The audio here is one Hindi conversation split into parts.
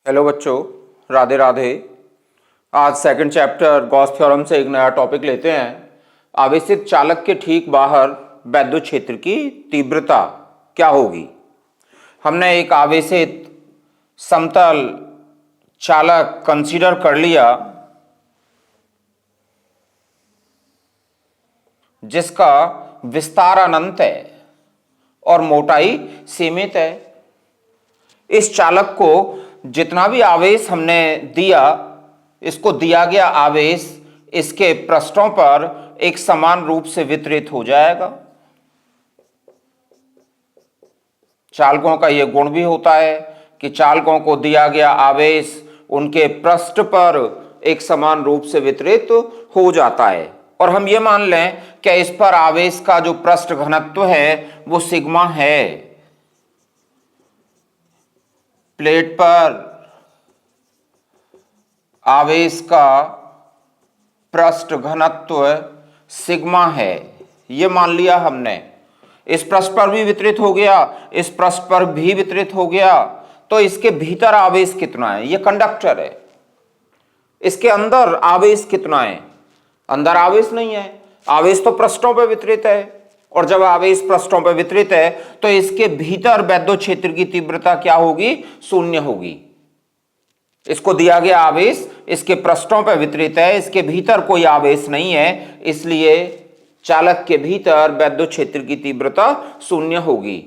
हेलो बच्चों, राधे राधे। आज सेकंड चैप्टर गॉस थ्योरम से एक नया टॉपिक लेते हैं। आवेशित चालक के ठीक बाहर वैद्युत क्षेत्र की तीव्रता क्या होगी। हमने एक आवेशित समतल चालक कंसीडर कर लिया जिसका विस्तार अनंत है और मोटाई सीमित है। इस चालक को जितना भी आवेश हमने दिया, इसको दिया गया आवेश इसके पृष्ठों पर एक समान रूप से वितरित हो जाएगा। चालकों का यह गुण भी होता है कि चालकों को दिया गया आवेश उनके पृष्ठ पर एक समान रूप से वितरित हो जाता है। और हम ये मान लें कि इस पर आवेश का जो पृष्ठ घनत्व है वो सिग्मा है। प्लेट पर आवेश का पृष्ठ घनत्व सिग्मा है, यह मान लिया हमने। इस पृष्ठ पर भी वितरित हो गया, इस पृष्ठ पर भी वितरित हो गया, तो इसके भीतर आवेश कितना है? यह कंडक्टर है। इसके अंदर आवेश कितना है? अंदर आवेश नहीं है, आवेश तो पृष्ठों पर वितरित है। और जब आवेश पृष्ठों पर वितरित है तो इसके भीतर वैद्युत क्षेत्र की तीव्रता क्या होगी? शून्य होगी। इसको दिया गया आवेश इसके पृष्ठों पर वितरित है, इसके भीतर कोई आवेश नहीं है, इसलिए चालक के भीतर वैद्युत क्षेत्र की तीव्रता शून्य होगी।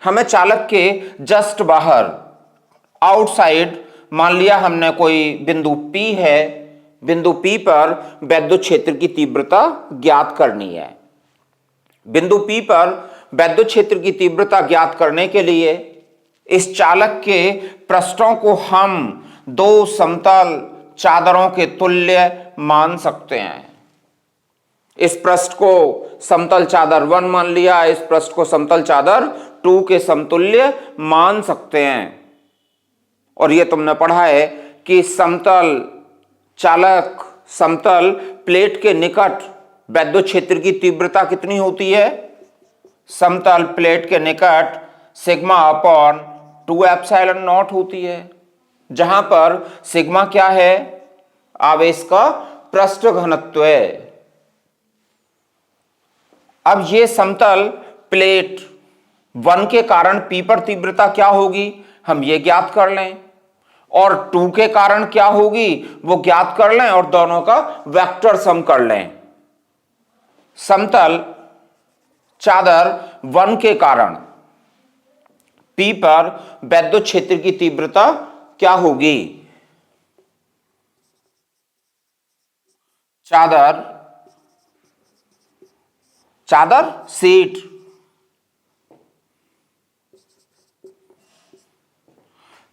हमें चालक के जस्ट बाहर आउटसाइड मान लिया हमने कोई बिंदु P है, बिंदु P पर वैद्युत क्षेत्र की तीव्रता ज्ञात करनी है। बिंदु P पर वैद्युत क्षेत्र की तीव्रता ज्ञात करने के लिए इस चालक के पृष्ठों को हम दो समतल चादरों के तुल्य मान सकते हैं। इस पृष्ठ को समतल चादर 1 मान लिया, इस पृष्ठ को समतल चादर 2 के समतुल्य मान सकते हैं। और यह तुमने पढ़ा है कि समतल चालक समतल प्लेट के निकट वैद्युत क्षेत्र की तीव्रता कितनी होती है? समतल प्लेट के निकट सिग्मा अपॉन 2 एप्सिलॉन नॉट होती है, जहां पर सिग्मा क्या है? आवेश का पृष्ठ घनत्व है। अब ये समतल प्लेट 1 के कारण P पर तीव्रता क्या होगी हम ये ज्ञात कर लें, और 2 के कारण क्या होगी वो ज्ञात कर लें, और दोनों का वेक्टर सम कर लें। समतल चादर 1 के कारण P पर वैद्युत क्षेत्र की तीव्रता क्या होगी? चादर सीट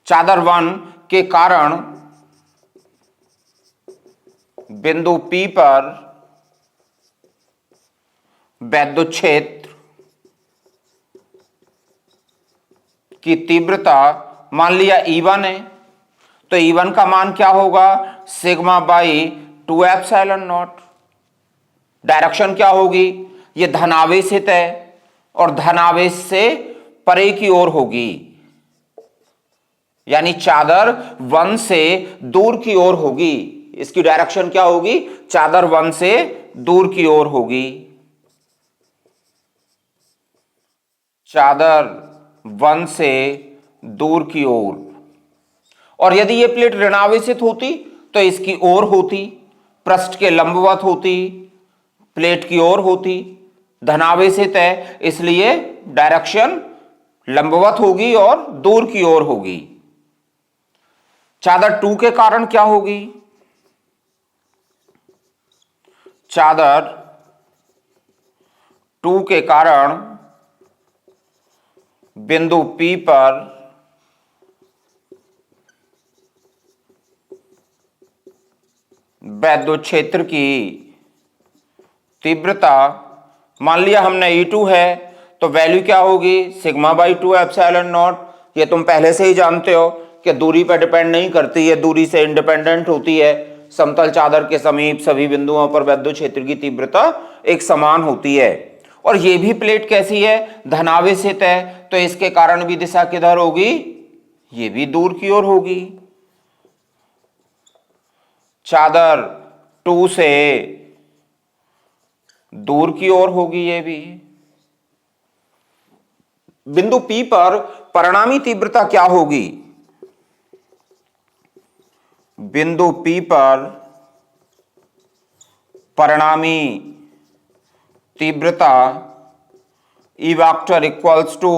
चादर 1 के कारण बिंदु P पर वैद्युत क्षेत्र की तीव्रता मान लिया E1 है, तो E1 का मान क्या होगा? Sigma by 2 epsilon not. Direction क्या होगी? ये धनावेशित है और धनावेश से परे की ओर होगी, यानी चादर 1 से दूर की ओर होगी। इसकी डायरेक्शन क्या होगी? चादर 1 से दूर की ओर होगी। चादर 1 से दूर की ओर। और यदि यह प्लेट ऋणावेशित होती तो इसकी ओर होती, पृष्ठ के लंबवत होती, प्लेट की ओर होती। धनावेशित है इसलिए डायरेक्शन लंबवत होगी और दूर की ओर होगी। चादर 2 के कारण क्या होगी? चादर 2 के कारण बिंदु P पर वैद्युत क्षेत्र की तीव्रता मान लिया हमने E2 है, तो वैल्यू क्या होगी? Sigma by 2 epsilon not. ये तुम पहले से ही जानते हो कि दूरी पर डिपेंड नहीं करती है, दूरी से इंडिपेंडेंट होती है। समतल चादर के समीप सभी बिंदुओं पर वैद्युत क्षेत्र की तीव्रता एक समान होती है। और ये भी प्लेट कैसी है? धनावेशित है, तो इसके कारण भी दिशा किधर होगी? ये भी दूर की ओर होगी। चादर 2 से दूर की ओर होगी ये भी। बिंदु P पर परिणामी तीव्रता क्या होगी? बिंदु P पर परिणामी तीव्रता E vector equals to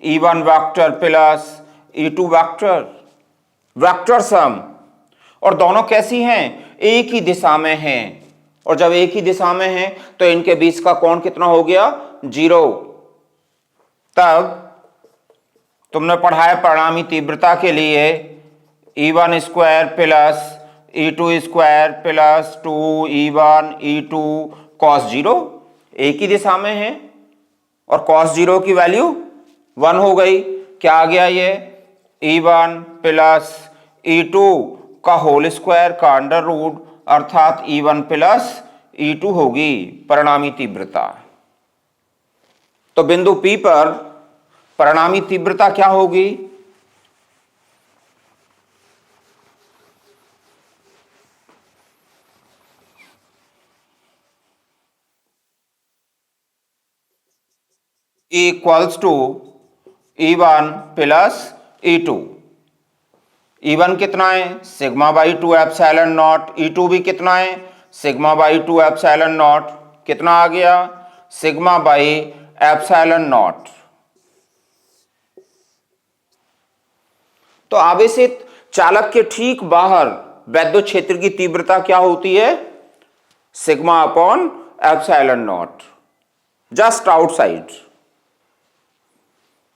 E1 vector plus E2 vector, vector sum. और दोनों कैसी हैं? एक ही दिशा में हैं। और जब एक ही दिशा में हैं तो इनके बीच का कोण कितना हो गया? 0। तब तुमने पढ़ा है परिणामी तीव्रता के लिए E1 square plus E2 square plus 2E1 E2 cos 0। एक ही दिशा में है और cos 0 की वैल्यू 1 हो गई। क्या आ गया ये? E1 प्लस E2 का होल स्क्वायर का अंडर रूट, अर्थात E1 प्लस E2 होगी परिणामी तीव्रता। तो बिंदु P पर परिणामी तीव्रता क्या होगी? इक्वल्स टू E1 प्लस E2। E1 कितना है? Sigma by 2 epsilon not. E2 भी कितना है? Sigma by 2 epsilon not. कितना आ गया? Sigma by epsilon not. तो आवेशित चालक के ठीक बाहर वैद्युत क्षेत्र की तीव्रता क्या होती है? Sigma upon epsilon not, just outside.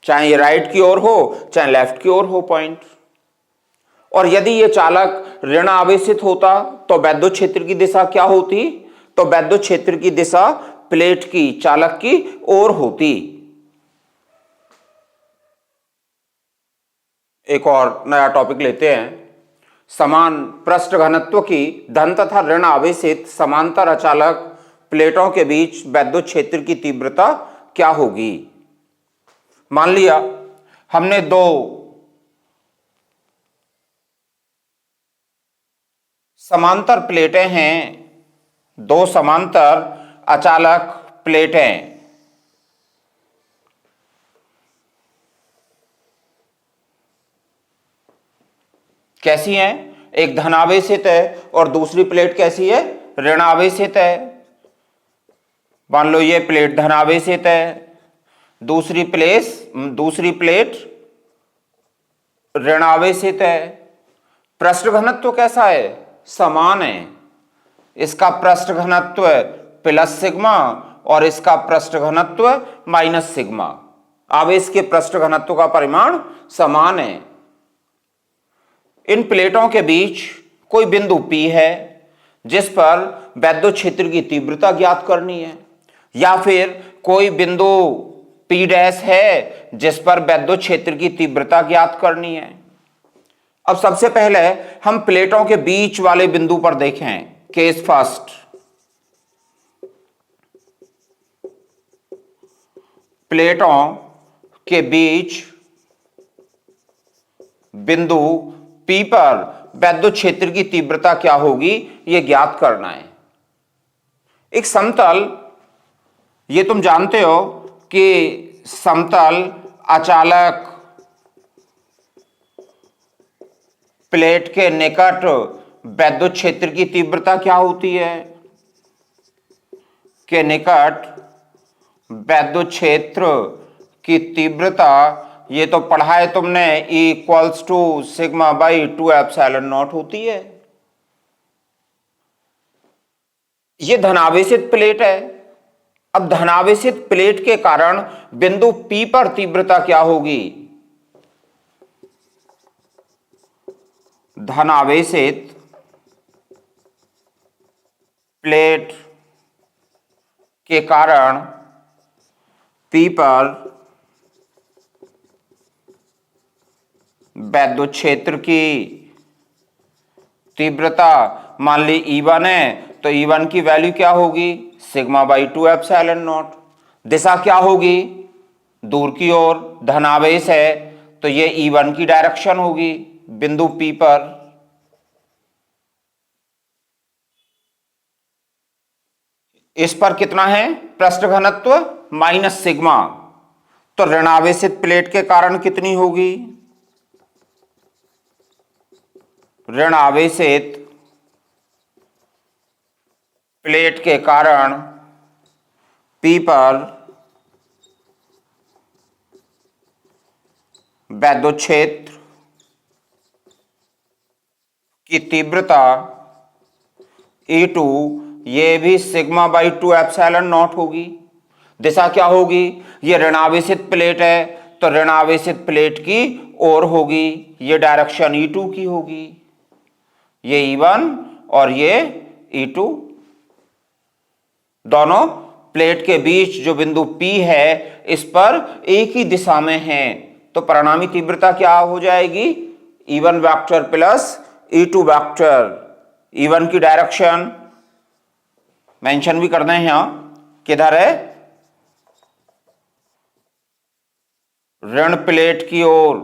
चाहे ये राइट की ओर हो चाहे लेफ्ट की ओर हो पॉइंट। और यदि ये चालक ऋण आवेशित होता तो वैद्युत क्षेत्र की दिशा क्या होती? तो वैद्युत क्षेत्र की दिशा प्लेट की, चालक की ओर होती। एक और नया टॉपिक लेते हैं। समान पृष्ठ घनत्व की धन तथा ऋण आवेशित समांतर अचालक प्लेटों के बीच वैद्युत क्षेत्र की तीव्रता क्या होगी? मान लिया हमने दो समांतर प्लेटें हैं, दो समांतर अचालक प्लेटें। कैसी हैं? एक धनावेशित है और दूसरी प्लेट कैसी है? ऋणावेशित है। मान लो ये प्लेट धनावेशित है, दूसरी प्लेट ऋणावेशित है। पृष्ठ घनत्व कैसा है? समान है। इसका पृष्ठ घनत्व प्लस सिग्मा और इसका पृष्ठ घनत्व माइनस सिग्मा। आवेश के पृष्ठ घनत्व का परिमाण समान है। इन प्लेटों के बीच कोई बिंदु P है जिस पर वैद्युत क्षेत्र की तीव्रता ज्ञात करनी है, या फिर कोई बिंदु P डैश है जिस पर वैद्युत क्षेत्र की तीव्रता ज्ञात करनी है। अब सबसे पहले हम प्लेटों के बीच वाले बिंदु पर देखें। केस फर्स्ट, प्लेटों के बीच बिंदु P पर वैद्युत क्षेत्र की तीव्रता क्या होगी यह ज्ञात करना है। एक समतल, ये तुम जानते हो कि समतल अचालक प्लेट के निकट वैद्युत क्षेत्र की तीव्रता क्या होती है? के निकट वैद्युत क्षेत्र की तीव्रता, ये तो पढ़ा है तुमने, E equals to sigma by 2 epsilon not होती है। ये धनावेशित प्लेट है। अब धनावेशित प्लेट के कारण बिंदु P पर तीव्रता क्या होगी? धनावेशित प्लेट के कारण P पर वैद्युत क्षेत्र की तीव्रता, मान ली E1 है तो E1 की वैल्यू क्या होगी? Sigma by 2 epsilon naught. दिशा क्या होगी? दूर की ओर, धनावेश है तो ये E1 की डायरेक्शन होगी बिंदु P पर। इस पर कितना है पृष्ठ घनत्व माइनस सिग्मा, तो ऋणावेशित प्लेट के कारण कितनी होगी, ऋणावेशित प्लेट के कारण P पर वैद्युत क्षेत्र की तीव्रता E2 ये भी सिग्मा बाई 2 एप्सिलॉन नॉट होगी। दिशा क्या होगी, ये ऋणावेशित प्लेट है तो ऋणावेशित प्लेट की ओर होगी, ये डायरेक्शन E2 की होगी, ये E1 और ये E2। दोनों प्लेट के बीच जो बिंदु P है इस पर एक ही दिशा में है, तो परिणामी तीव्रता क्या हो जाएगी, E1 vector plus E2 vector. E1 की डायरेक्शन मेंशन भी कर दें यहां, किधर है, ऋण प्लेट की ओर,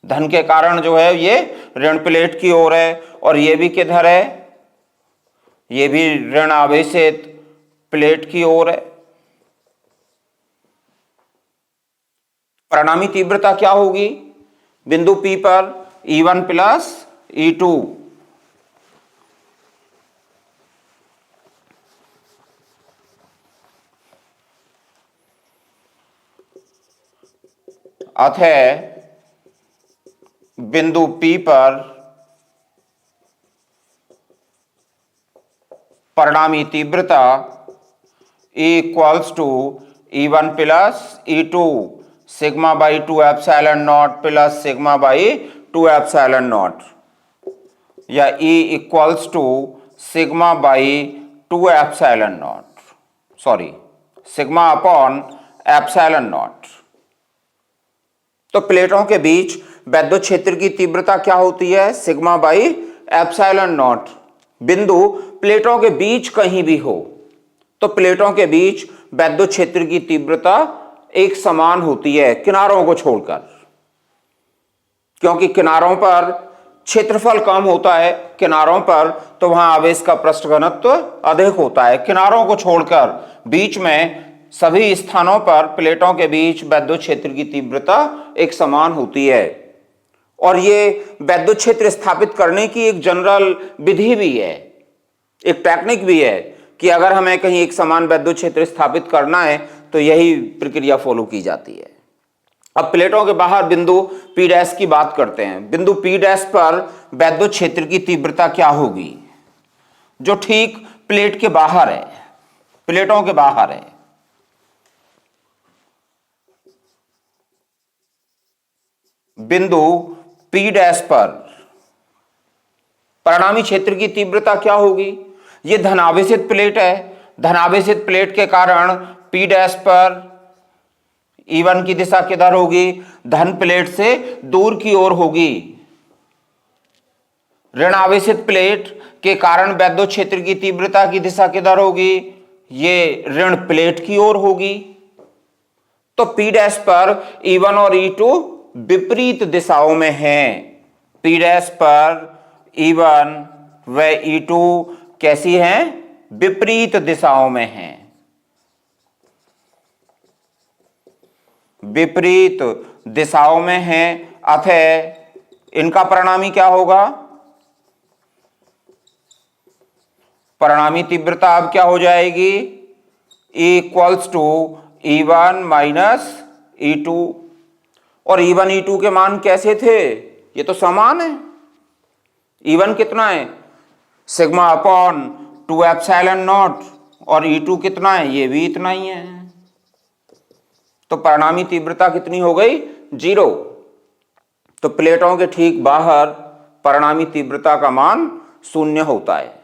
धन के कारण जो है ये ऋण प्लेट की ओर है, और ये भी किधर है, ये भी ऋण आवेशित प्लेट की ओर है। परिणामी तीव्रता क्या होगी बिंदु P पर, E1 प्लस E2। अतः बिंदु P पर परिणामी तीव्रता E इक्वल्स टू E1 प्लस E2 sigma by 2 epsilon not plus sigma by 2 epsilon not, या E equals to sigma by 2 epsilon not, sorry sigma upon epsilon not. तो प्लेटों के बीच वैद्युत क्षेत्र की तीव्रता क्या होती है, सिग्मा बाई एप्सिलॉन नॉट। बिंदु प्लेटों के बीच कहीं भी हो तो प्लेटों के बीच वैद्युत क्षेत्र की तीव्रता एक समान होती है किनारों को छोड़कर, क्योंकि किनारों पर क्षेत्रफल कम होता है, किनारों पर तो वहां आवेश का पृष्ठ घनत्व अधिक होता है। किनारों को छोड़कर बीच में सभी स्थानों पर प्लेटों के बीच वैद्युत क्षेत्र की तीव्रता एक समान होती है। और ये वैद्युत क्षेत्र स्थापित करने की एक जनरल विधि भी है, एक टेक्निक भी है, कि अगर हमें कहीं एक समान वैद्युत क्षेत्र स्थापित करना है तो यही प्रक्रिया फॉलो की जाती है। अब प्लेटों के बाहर बिंदु P डैश की बात करते हैं। बिंदु P डैश पर वैद्युत क्षेत्र की तीव्रता क्या होगी, जो ठीक प्लेट के बाहर है, प्लेटों के बाहर है। बिंदु P डैश पर परिणामी क्षेत्र की तीव्रता क्या होगी, यह धनावेशित प्लेट है, धनावेशित प्लेट के कारण P डैश पर E1 की दिशा किधर होगी, धन प्लेट से दूर की ओर होगी। ऋण आवेशित प्लेट के कारण वैद्युत क्षेत्र की तीव्रता की दिशा किधर होगी, ये ऋण प्लेट की ओर होगी। तो P डैश पर E1 और E2 विपरीत दिशाओं में हैं। P डैश पर E1 व E2 कैसी हैं, विपरीत दिशाओं में हैं, विपरीत दिशाओं में हैं। अतः इनका परिणामी क्या होगा, परिणामी तीव्रता अब क्या हो जाएगी, E equals to E1 minus E2। और E1 E2 के मान कैसे थे, ये तो समान है। E1 कितना है, सिग्मा अपॉन 2 एप्सिलॉन नॉट, और E2 कितना है, ये भी इतना ही है। तो परिणामी तीव्रता कितनी हो गई, 0। तो प्लेटों के ठीक बाहर परिणामी तीव्रता का मान 0 होता है।